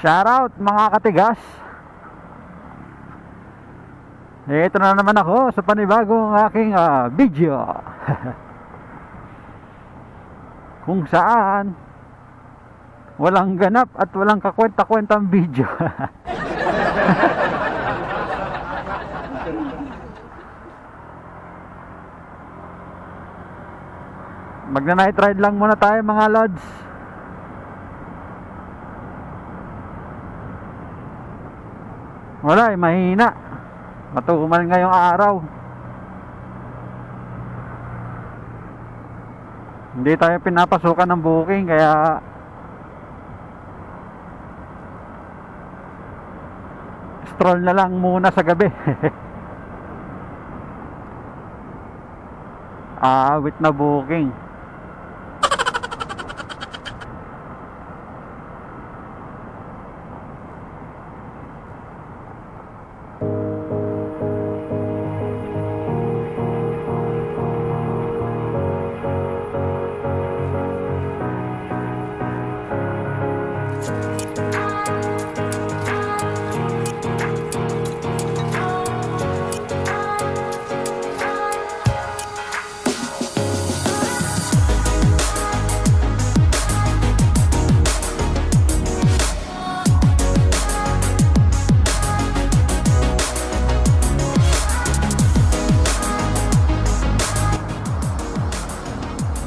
Shoutout mga katigas. Ito na naman ako sa panibagong aking video. Kung saan walang ganap at walang kakwenta-kwentang video. Magna-night ride lang muna tayo mga lods. Wala, mahina. Matumal ngayong araw. Hindi tayo pinapasukan ng booking, kaya stroll na lang muna sa gabi. Awit na booking.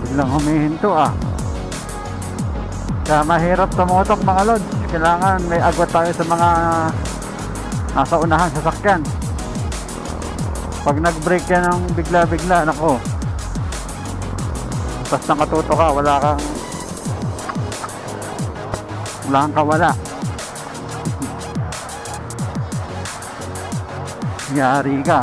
Biglang humihinto kaya mahirap tumutok mga lods. Kailangan may agwat tayo sa mga nasa unahan sasakyan. Pag nag-brake yan ng bigla-bigla, nako, basta nakatuto ka, wala kang kawala. Yari ka.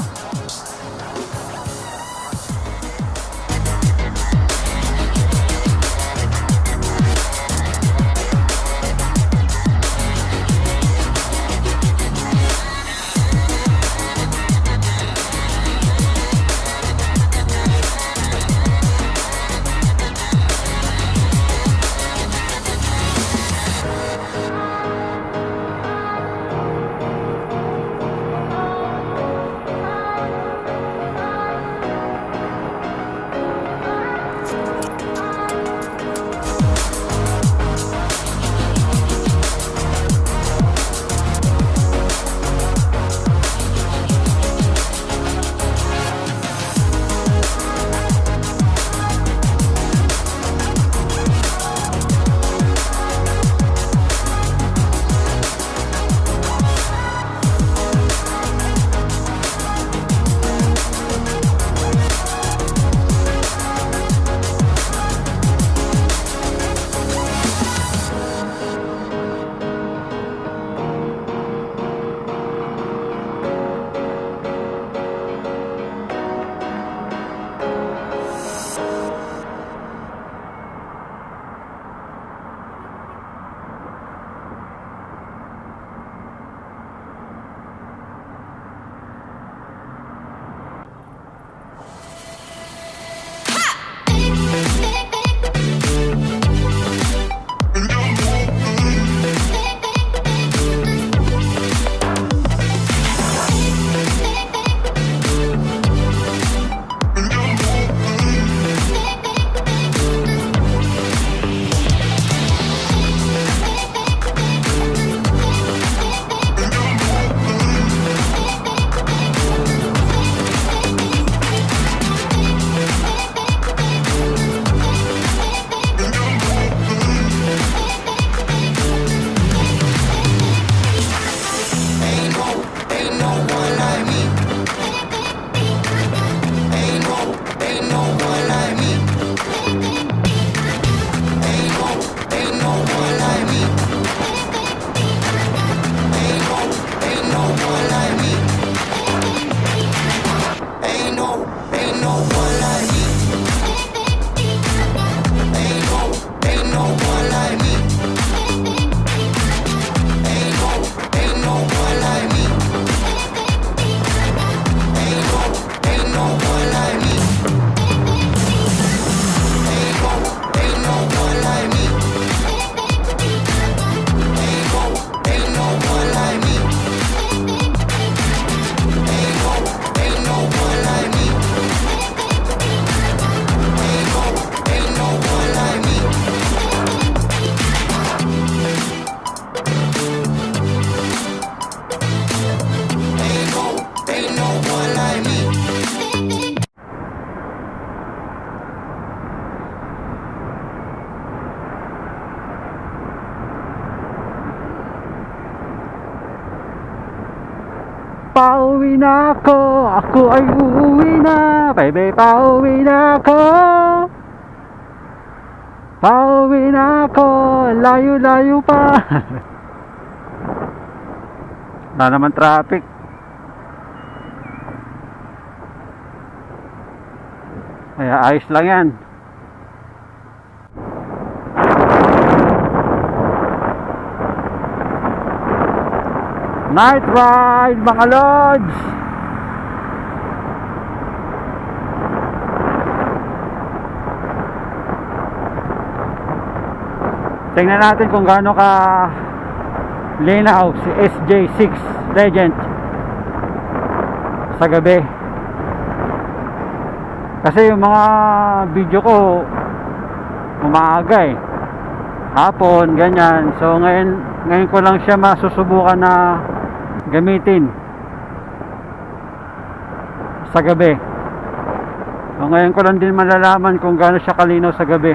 pauwi na ako. Ako ay uuwi na. Baby, pauwi na ako. Pauwi na ako. Layo-layo pa. Wala naman traffic. Kaya ayos lang yan. Night ride mga lods. Tingnan natin kung gaano ka linaw si SJ6 Legend sa gabi. Kasi yung mga video ko umaaga eh, hapon ganyan. So ngayon ko lang siya masusubukan na gamitin sa gabi. So ngayon ko lang din malalaman kung gaano siya kalinaw sa gabi.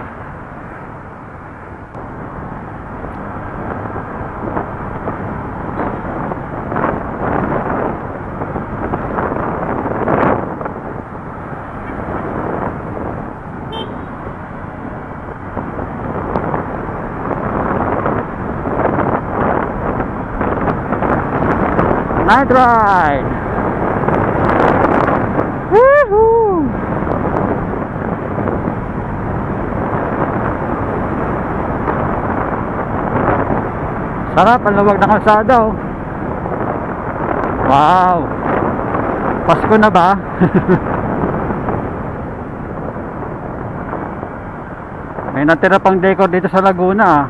Night ride. Woohoo! Sarap, ang luwag na kalsada oh. Wow. Pasko na ba? May natira pang decor dito sa Laguna ah.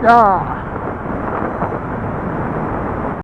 Yeah.